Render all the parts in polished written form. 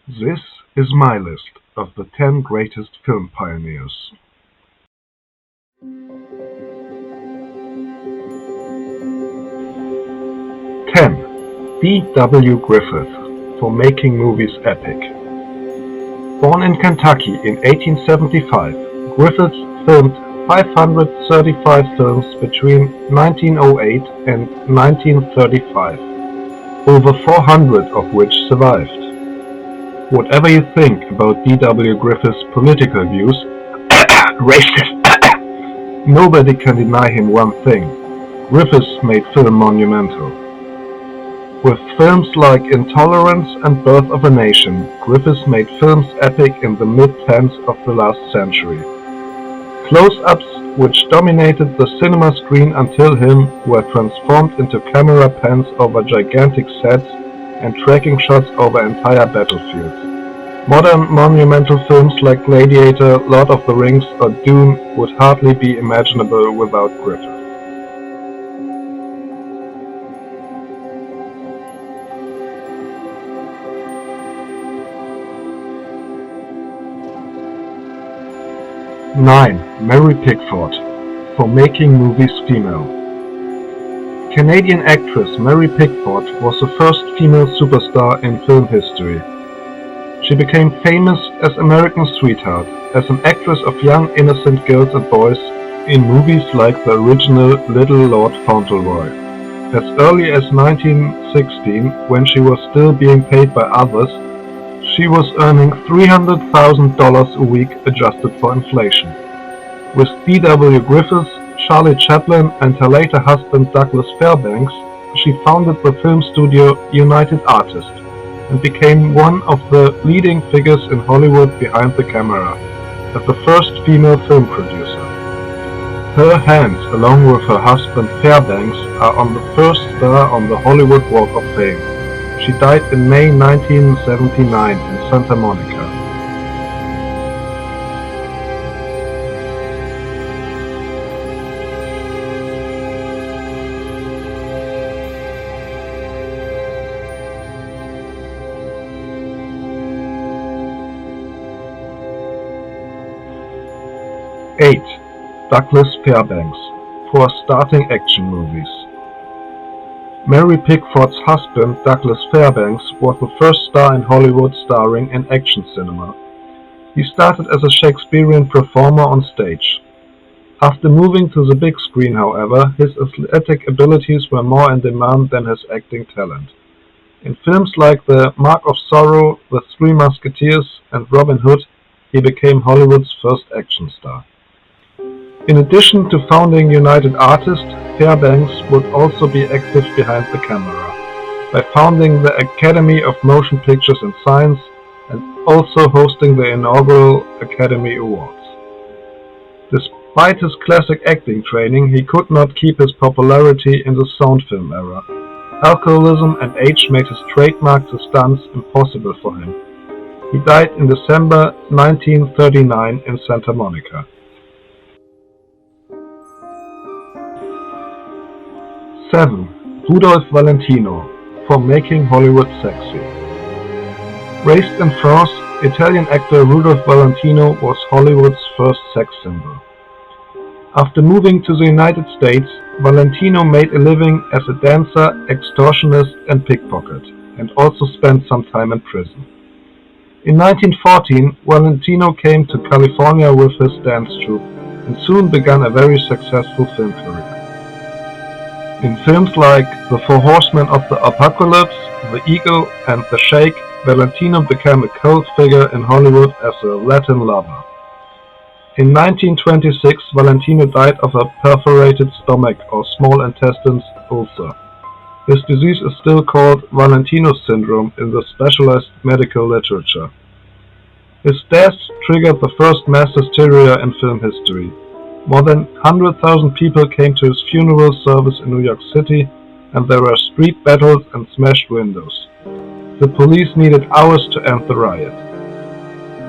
This is my list of the 10 greatest film pioneers. 10. D. W. Griffith for making movies epic. Born in Kentucky in 1875, Griffith filmed 535 films between 1908 and 1935, over 400 of which survived. Whatever you think about D. W. Griffith's political views, racist, nobody can deny him one thing: Griffith made film monumental. With films like Intolerance and Birth of a Nation, Griffith made films epic in the mid-10s of the last century. Close-ups, which dominated the cinema screen until him, were transformed into camera pans over gigantic sets and tracking shots over entire battlefields. Modern monumental films like Gladiator, Lord of the Rings, or Dune would hardly be imaginable without Griffith. Nine. Mary Pickford for making movies female. Canadian actress Mary Pickford was the first female superstar in film history. She became famous as American Sweetheart, as an actress of young innocent girls and boys in movies like the original Little Lord Fauntleroy. As early as 1916, when she was still being paid by others, she was earning $300,000 a week adjusted for inflation. With D. W. Griffith, Charlie Chaplin, and her later husband Douglas Fairbanks, she founded the film studio United Artists and became one of the leading figures in Hollywood behind the camera, as the first female film producer. Her hands, along with her husband Fairbanks, are on the first star on the Hollywood Walk of Fame. She died in May 1979 in Santa Monica. Eight. Douglas Fairbanks for starting action movies. Mary Pickford's husband, Douglas Fairbanks, was the first star in Hollywood starring in action cinema. He started as a Shakespearean performer on stage. After moving to the big screen, however, his athletic abilities were more in demand than his acting talent. In films like The Mark of Sorrow, The Three Musketeers, and Robin Hood, he became Hollywood's first action star. In addition to founding United Artists, Fairbanks would also be active behind the camera, by founding the Academy of Motion Pictures and Science and also hosting the inaugural Academy Awards. Despite his classic acting training, he could not keep his popularity in the sound film era. Alcoholism and age made his trademarked stunts impossible for him. He died in December 1939 in Santa Monica. 7. Rudolph Valentino for making Hollywood sexy. Raised in France, Italian actor Rudolph Valentino was Hollywood's first sex symbol. After moving to the United States, Valentino made a living as a dancer, extortionist, and pickpocket, and also spent some time in prison. In 1914, Valentino came to California with his dance troupe and soon began a very successful film career. In films like The Four Horsemen of the Apocalypse, The Eagle, and The Shake, Valentino became a cult figure in Hollywood as a Latin lover. In 1926, Valentino died of a perforated stomach or small intestine ulcer. This disease is still called Valentino syndrome in the specialized medical literature. His death triggered the first mass hysteria in film history. More than 100,000 people came to his funeral service in New York City, and there were street battles and smashed windows. The police needed hours to end the riot.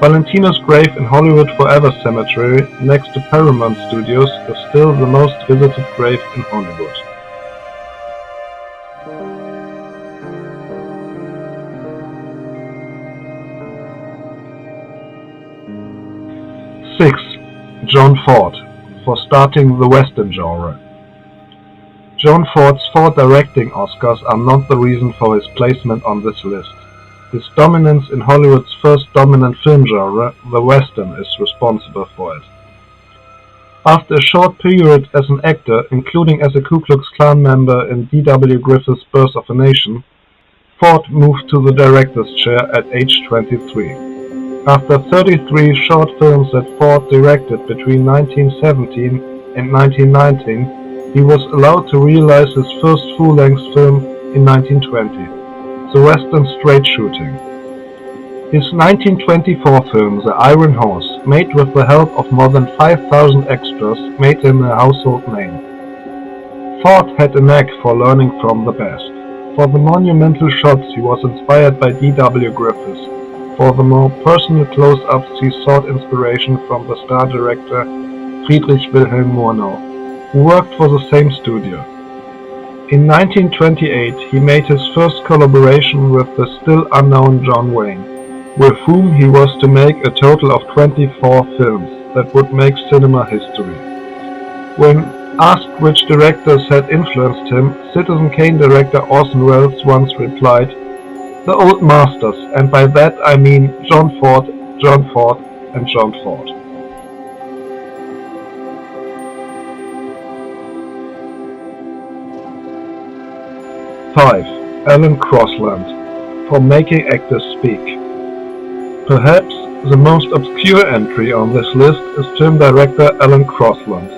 Valentino's grave in Hollywood Forever Cemetery, next to Paramount Studios, is still the most visited grave in Hollywood. 6. John Ford, for starting the Western genre. John Ford's 4 directing Oscars are not the reason for his placement on this list. His dominance in Hollywood's first dominant film genre, the Western, is responsible for it. After a short period as an actor, including as a Ku Klux Klan member in D.W. Griffith's Birth of a Nation, Ford moved to the director's chair at age 23. After 33 short films that Ford directed between 1917 and 1919, he was allowed to realize his first full-length film in 1920, the Western Straight Shooting. His 1924 film, The Iron Horse, made with the help of more than 5,000 extras, made him a household name. Ford had a knack for learning from the best. For the monumental shots he was inspired by D.W. Griffith. For the more personal close-ups he sought inspiration from the star director Friedrich Wilhelm Murnau, who worked for the same studio. In 1928 he made his first collaboration with the still unknown John Wayne, with whom he was to make a total of 24 films that would make cinema history. When asked which directors had influenced him, Citizen Kane director Orson Welles once replied, "The old masters, and by that I mean John Ford, and John Ford." Five. Alan Crosland, for making actors speak. Perhaps the most obscure entry on this list is film director Alan Crosland.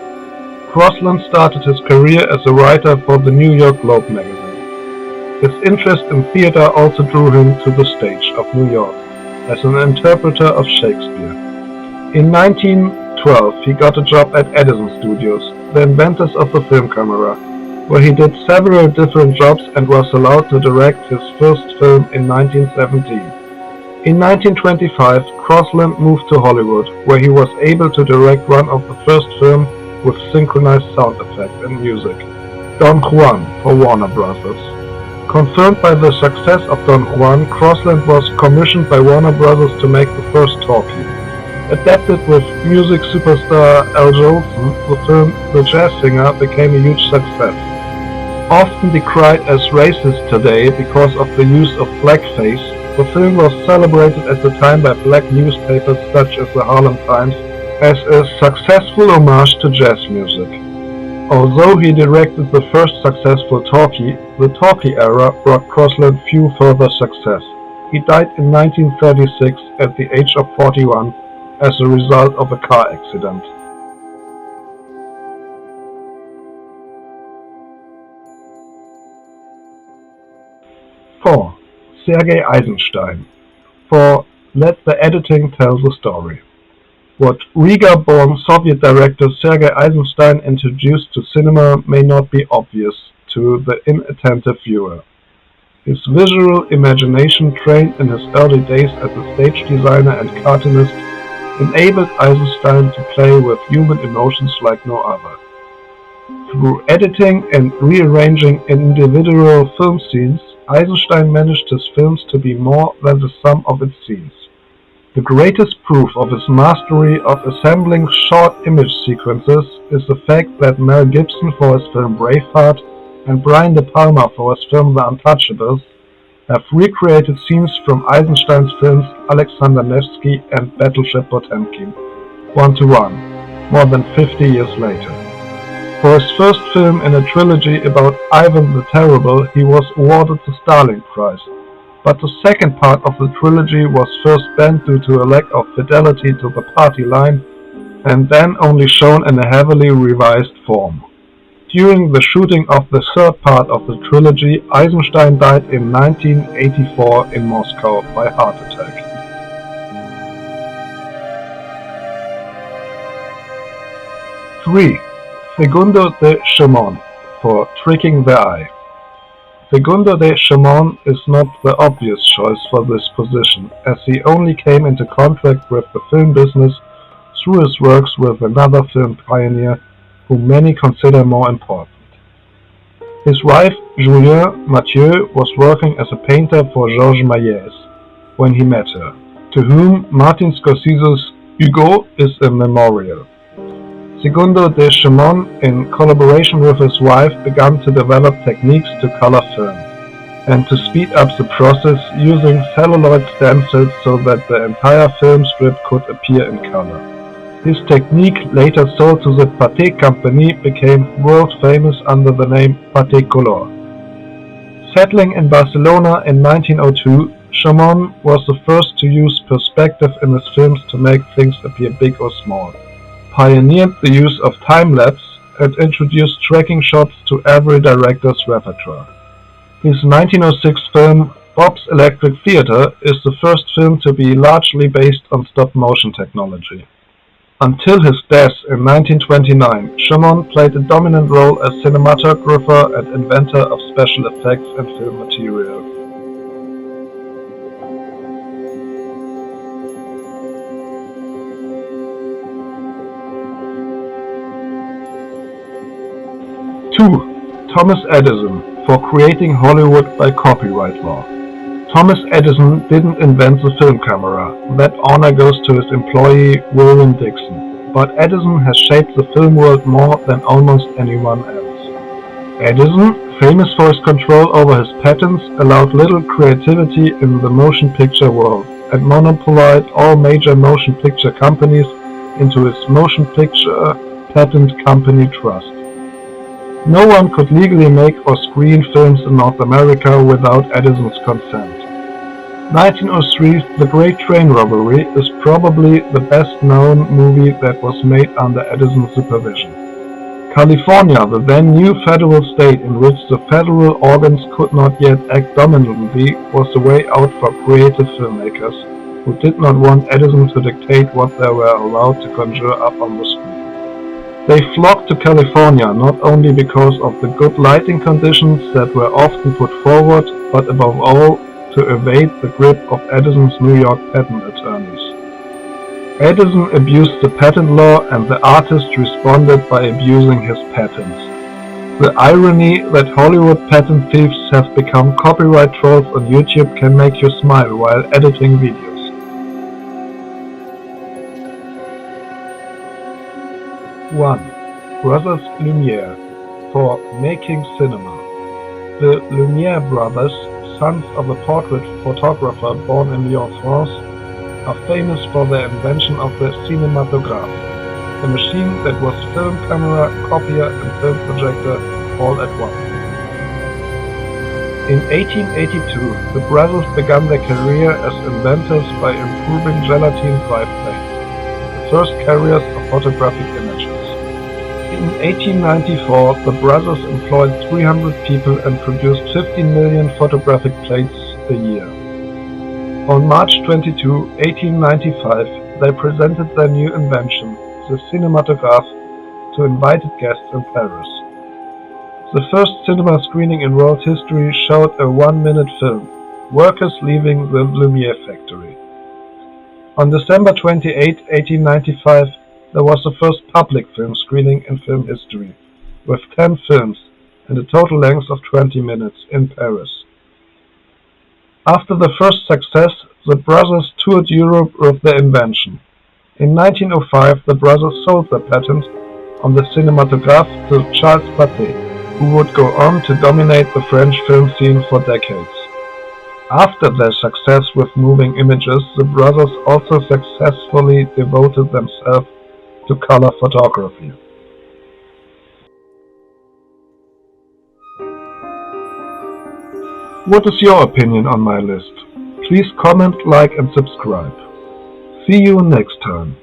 Crosland started his career as a writer for the New York Globe magazine. His interest in theater also drew him to the stage of New York as an interpreter of Shakespeare. In 1912 he got a job at Edison Studios, the inventors of the film camera, where he did several different jobs and was allowed to direct his first film in 1917. In 1925, Crosland moved to Hollywood, where he was able to direct one of the first films with synchronized sound effects and music, Don Juan, for Warner Brothers. Confirmed by the success of Don Juan, Crosland was commissioned by Warner Brothers to make the first talkie. Adapted with music superstar Al Jolson, the film The Jazz Singer became a huge success. Often decried as racist today because of the use of blackface, the film was celebrated at the time by black newspapers such as the Harlem Times as a successful homage to jazz music. Although he directed the first successful talkie, the talkie era brought Crosland few further success. He died in 1936 at the age of 41 as a result of a car accident. Four. Sergei Eisenstein, for Let the Editing Tell the Story. What Riga-born Soviet director Sergei Eisenstein introduced to cinema may not be obvious to the inattentive viewer. His visual imagination, trained in his early days as a stage designer and cartoonist, enabled Eisenstein to play with human emotions like no other. Through editing and rearranging individual film scenes, Eisenstein managed his films to be more than the sum of its scenes. The greatest proof of his mastery of assembling short image sequences is the fact that Mel Gibson for his film Braveheart and Brian De Palma for his film The Untouchables have recreated scenes from Eisenstein's films Alexander Nevsky and Battleship Potemkin, 1-to-1, more than 50 years later. For his first film in a trilogy about Ivan the Terrible, he was awarded the Stalin Prize, but the second part of the trilogy was first banned due to a lack of fidelity to the party line, and then only shown in a heavily revised form. During the shooting of the third part of the trilogy, Eisenstein died in 1984 in Moscow by heart attack. 3. Segundo de Chaumont, for Tricking the Eye. Segundo de Chaumont is not the obvious choice for this position, as he only came into contact with the film business through his works with another film pioneer whom many consider more important. His wife, Julienne Mathieu, was working as a painter for Georges Méliès when he met her, to whom Martin Scorsese's Hugo is a memorial. Segundo de Chaumont, in collaboration with his wife, began to develop techniques to color film, and to speed up the process using celluloid stencils so that the entire film strip could appear in color. His technique, later sold to the Pathé company, became world famous under the name Pathé Color. Settling in Barcelona in 1902, Chaumont was the first to use perspective in his films to make things appear big or small, pioneered the use of time-lapse, and introduced tracking shots to every director's repertoire. His 1906 film Bob's Electric Theater is the first film to be largely based on stop-motion technology. Until his death in 1929, Chaumont played a dominant role as cinematographer and inventor of special effects and film material. Thomas Edison, for creating Hollywood by copyright law. Thomas Edison didn't invent the film camera. That honor goes to his employee William Dixon. But Edison has shaped the film world more than almost anyone else. Edison, famous for his control over his patents, allowed little creativity in the motion picture world and monopolized all major motion picture companies into his Motion Picture Patent Company Trust. No one could legally make or screen films in North America without Edison's consent. 1903's The Great Train Robbery is probably the best-known movie that was made under Edison's supervision. California, the then new federal state in which the federal organs could not yet act dominantly, was the way out for creative filmmakers who did not want Edison to dictate what they were allowed to conjure up on the screen. They flocked to California not only because of the good lighting conditions that were often put forward, but above all, to evade the grip of Edison's New York patent attorneys. Edison abused the patent law, and the artist responded by abusing his patents. The irony that Hollywood patent thieves have become copyright trolls on YouTube can make you smile while editing videos. 1. Brothers Lumiere, for making cinema. The Lumiere brothers, sons of a portrait photographer born in Lyon, France, are famous for their invention of the cinématographe, a machine that was film camera, copier and film projector all at once. In 1882, the brothers began their career as inventors by improving gelatine biplanes, the first carriers of photographic images. In 1894, the brothers employed 300 people and produced 15 million photographic plates a year. On March 22, 1895, they presented their new invention, the cinematograph, to invited guests in Paris. The first cinema screening in world history showed a 1-minute film, workers leaving the Lumiere factory. On December 28, 1895, there was the first public film screening in film history, with 10 films and a total length of 20 minutes in Paris. After the first success, the brothers toured Europe with their invention. In 1905, the brothers sold their patent on the cinematograph to Charles Pathé, who would go on to dominate the French film scene for decades. After their success with moving images, the brothers also successfully devoted themselves to color photography. What is your opinion on my list? Please comment, like and subscribe. See you next time.